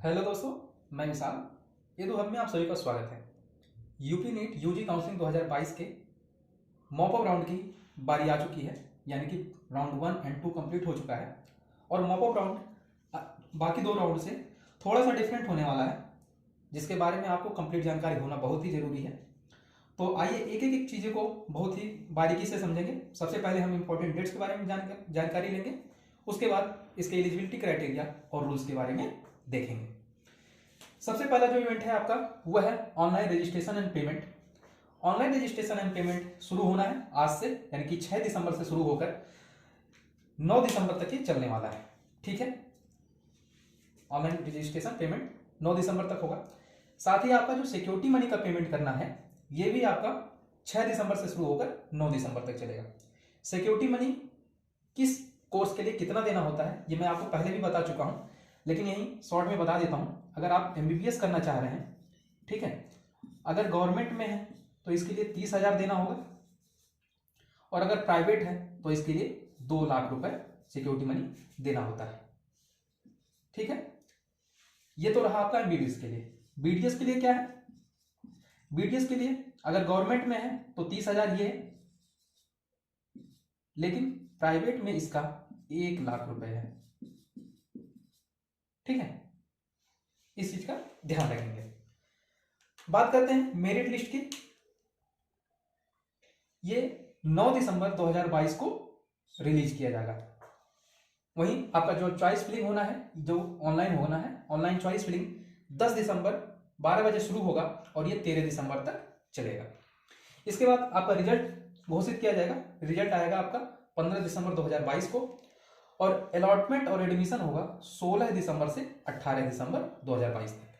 Hello दोस्तों, मैं विशाल। ये हब में आप सभी का स्वागत है। यूपी नीट यूजी काउंसलिंग 2022 के मॉपअप राउंड की बारी आ चुकी है, यानी कि राउंड 1 एंड 2 कंप्लीट हो चुका है और मॉपअप राउंड बाकी दो राउंड से थोड़ा सा डिफरेंट होने वाला है, जिसके बारे में आपको कंप्लीट जानकारी होना बहुत ही ज़रूरी है। तो आइए एक एक चीज़ों को बहुत ही बारीकी से समझेंगे। सबसे पहले हम इंपॉर्टेंट डेट्स के बारे में जानकारी लेंगे, उसके बाद इसके एलिजिबिलिटी क्राइटेरिया और रूल्स के बारे में देखेंगे। सबसे पहला जो इवेंट है आपका वह है online registration and payment. Online registration and payment शुरू होना है आज से, यानी कि 6 दिसंबर से शुरू होकर 9 दिसंबर तक ये चलने वाला है। ठीक है, ऑनलाइन रजिस्ट्रेशन पेमेंट 9 दिसंबर तक होगा। साथ ही आपका जो सिक्योरिटी मनी का पेमेंट करना है ये भी आपका 6 दिसंबर से शुरू होकर 9 दिसंबर तक चलेगा। सिक्योरिटी मनी किस कोर्स के लिए कितना देना होता है ये मैं आपको पहले भी बता चुका हूं, लेकिन यही शॉर्ट में बता देता हूं। अगर आप एमबीबीएस करना चाह रहे हैं, ठीक है, अगर गवर्नमेंट में है तो इसके लिए 30,000 देना होगा, और अगर प्राइवेट है तो इसके लिए 2 लाख रुपए सिक्योरिटी मनी देना होता है। ठीक है, ये तो रहा आपका एमबीबीएस के लिए। बीडीएस के लिए क्या है? बीडीएस के लिए अगर गवर्नमेंट में है तो 30,000 ये है, लेकिन प्राइवेट में इसका 1 लाख रुपए है। ठीक है, इस चीज का ध्यान रखेंगे। बात करते हैं मेरिट लिस्ट की। ये 9 दिसंबर 2022 को रिलीज किया जाएगा। वहीं आपका जो चॉइस फिलिंग होना है, जो ऑनलाइन होना है, ऑनलाइन चॉइस फिलिंग 10 दिसंबर 12 बजे शुरू होगा और ये 13 दिसंबर तक चलेगा। इसके बाद आपका रिजल्ट घोषित किया जाएगा। रिजल्ट आएगा आपका 15 दिसंबर 2022 को, और अलॉटमेंट और एडमिशन होगा 16 दिसंबर से 18 दिसंबर 2022 तक।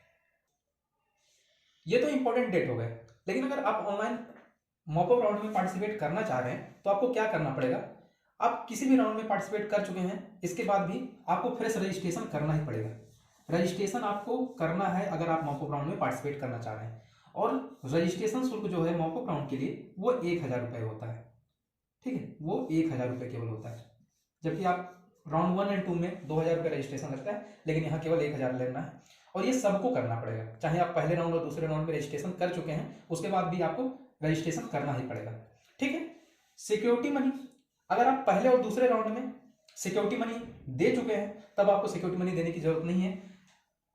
ये तो इंपॉर्टेंट डेट हो गए। लेकिन अगर आप ऑनलाइन मॉपअप राउंड में पार्टिसिपेट करना चाह रहे हैं तो आपको क्या करना पड़ेगा? आप किसी भी राउंड में पार्टिसिपेट कर चुके हैं, इसके बाद भी आपको फ्रेश रजिस्ट्रेशन करना ही पड़ेगा। रजिस्ट्रेशन आपको करना है अगर आप मॉपअप राउंड में पार्टिसिपेट करना चाह रहे हैं, और रजिस्ट्रेशन शुल्क जो है मॉपअप राउंड के लिए वो 1,000 रुपये होता है। ठीक है, वो 1,000 रुपये केवल होता है, जबकि आप राउंड 1 एंड 2 में 2,000 रुपये रजिस्ट्रेशन लगता है, लेकिन यहाँ केवल 1,000 लेना है। और ये सबको करना पड़ेगा, चाहे आप पहले राउंड और दूसरे राउंड में रजिस्ट्रेशन कर चुके हैं, उसके बाद भी आपको रजिस्ट्रेशन करना ही पड़ेगा। ठीक है, सिक्योरिटी मनी अगर आप पहले और दूसरे राउंड में सिक्योरिटी मनी दे चुके हैं तब आपको सिक्योरिटी मनी देने की जरूरत नहीं है।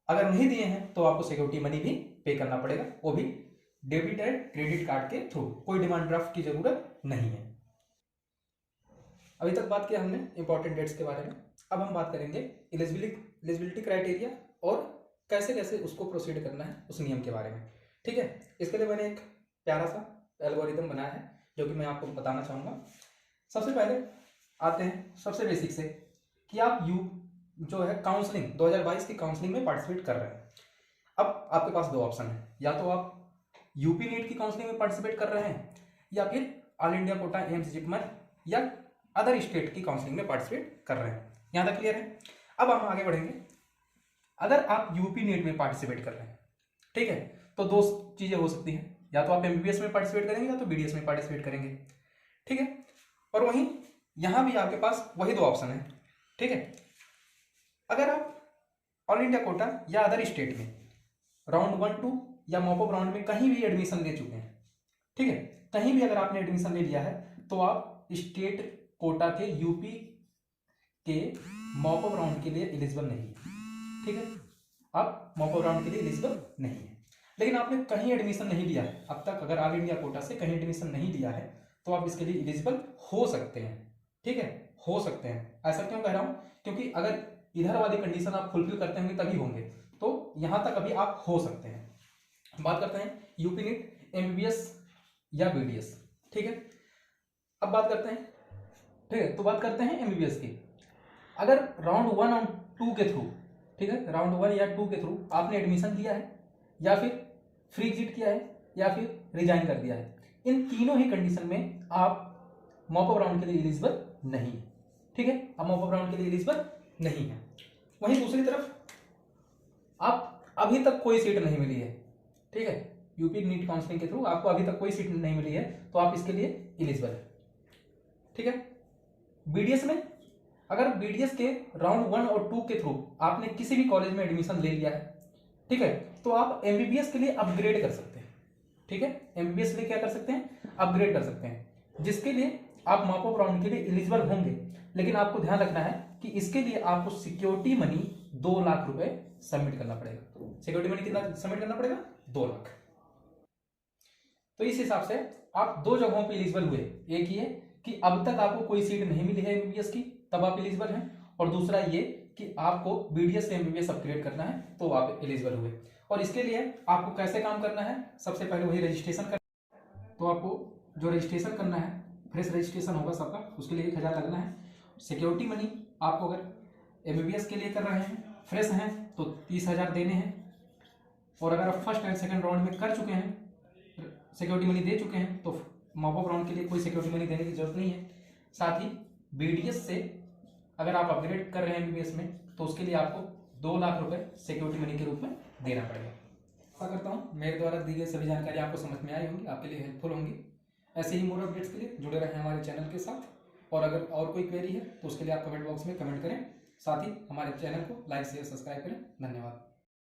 अगर नहीं दिए हैं तो आपको सिक्योरिटी मनी भी पे करना पड़ेगा, वो भी डेबिट एंड क्रेडिट कार्ड के थ्रू। कोई डिमांड ड्राफ्ट की जरूरत नहीं है। अभी तक बात किया हमने इंपॉर्टेंट डेट्स के बारे में। अब हम बात करेंगे एलिजिबिलिटी क्राइटेरिया और कैसे कैसे उसको प्रोसीड करना है, उस नियम के बारे में। ठीक है, इसके लिए मैंने एक प्यारा सा एल्गोरिदम बनाया है जो कि मैं आपको बताना चाहूँगा। सबसे पहले आते हैं सबसे बेसिक से कि आप जो है काउंसलिंग 2022 की काउंसलिंग में पार्टिसिपेट कर रहे हैं। अब आपके पास 2 ऑप्शन है, या तो आप यूपी नीट की काउंसलिंग में पार्टिसिपेट कर रहे हैं, या फिर all India quota AIIMS JIPMER या अदर स्टेट की काउंसलिंग में पार्टिसिपेट कर रहे हैं। यहाँ तक क्लियर है? अब हम आगे बढ़ेंगे। अगर आप यूपी नीट में पार्टिसिपेट कर रहे हैं, ठीक है, तो 2 चीजें हो सकती हैं, या तो आप एमबीबीएस में पार्टिसिपेट करेंगे या तो बीडीएस में पार्टिसिपेट करेंगे। ठीक है, और वहीं यहां भी आपके पास वही 2 ऑप्शन है। ठीक है, अगर आप ऑल इंडिया कोटा या अदर स्टेट में राउंड 1, 2 या मॉपअप राउंड में कहीं भी एडमिशन ले चुके हैं, ठीक है, कहीं भी अगर आपने एडमिशन ले लिया है तो आप स्टेट कोटा के यूपी के मॉपअप राउंड के लिए एलिजिबल नहीं है। ठीक है, आप मॉपअप राउंड के लिए एलिजिबल नहीं है। लेकिन आपने कहीं एडमिशन नहीं लिया है अब तक, अगर ऑल इंडिया कोटा से कहीं एडमिशन नहीं लिया है तो आप इसके लिए एलिजिबल हो सकते हैं। ठीक है, हो सकते हैं। ऐसा क्यों कह रहा हूं? क्योंकि अगर इधर वाली कंडीशन आप फुलफिल करते होंगे तभी होंगे, तो यहां तक अभी आप हो सकते हैं। बात करते हैं यूपी नीट, एमबीबीएस या बीडीएस। ठीक है, अब बात करते हैं, ठीक है, तो बात करते हैं एमबीबीएस की। अगर राउंड 1 और 2 के थ्रू, ठीक है, राउंड 1 या 2 के थ्रू आपने एडमिशन लिया है, या फिर फ्री एग्जिट किया है, या फिर रिजाइन कर दिया है, इन तीनों ही कंडीशन में आप मॉपअप राउंड के लिए एलिजिबल नहीं है। ठीक है, आप मॉपअप राउंड के लिए एलिजिबल नहीं है। वहीं दूसरी तरफ आप अभी तक कोई सीट नहीं मिली है, ठीक है, यूपी नीट काउंसलिंग के थ्रू आपको अभी तक कोई सीट नहीं मिली है, तो आप इसके लिए एलिजिबल है। ठीक है, बीडीएस में अगर बीडीएस के राउंड 1 और 2 के थ्रू आपने किसी भी कॉलेज में एडमिशन ले लिया है, ठीक है। तो आप एमबीबीएस के लिए अपग्रेड कर सकते हैं, ठीक है, एमबीबीएस के लिए क्या कर सकते हैं, अपग्रेड कर सकते हैं, जिसके लिए आप मॉप अप राउंड के लिए एलिजिबल होंगे। लेकिन आपको ध्यान रखना है कि इसके लिए आपको सिक्योरिटी मनी 2 लाख रुपए सबमिट करना पड़ेगा। सिक्योरिटी मनी कितना सबमिट करना पड़ेगा, 2 लाख। तो इस हिसाब से आप 2 जगहों पे एलिजिबल हुए, एक ये कि अब तक आपको कोई सीट नहीं मिली है एमबीबीएस की, तब आप एलिजिबल हैं, और दूसरा ये कि आपको बीडीएस से एमबीबीएस अपग्रेड करना है तो आप एलिजिबल हुए। और इसके लिए आपको कैसे काम करना है, सबसे पहले वही रजिस्ट्रेशन करना। तो आपको जो रजिस्ट्रेशन करना है, फ्रेश रजिस्ट्रेशन होगा सबका, उसके लिए 1000 लगना है। सिक्योरिटी मनी आपको अगर एमबीबीएस के लिए कर रहे हैं, फ्रेश हैं, तो 30,000 देने हैं। और अगर आप फर्स्ट एंड सेकंड राउंड में कर चुके हैं, सिक्योरिटी मनी दे चुके हैं, तो मॉप अप राउंड के लिए कोई सिक्योरिटी मनी देने की जरूरत नहीं है। साथ ही बीडीएस से अगर आप अपग्रेड कर रहे हैं एमबीबीएस में, तो उसके लिए आपको 2 लाख रुपए सिक्योरिटी मनी के रूप में देना पड़ेगा। आशा करता हूँ मेरे द्वारा दी गई सभी जानकारी आपको समझ में आई होंगी, आपके लिए हेल्पफुल होंगी। ऐसे ही मोर अपडेट्स के लिए जुड़े रहें हमारे चैनल के साथ। और अगर और कोई क्वेरी है तो उसके लिए आप कमेंट बॉक्स में कमेंट करें। साथ ही हमारे चैनल को लाइक शेयर सब्सक्राइब करें। धन्यवाद।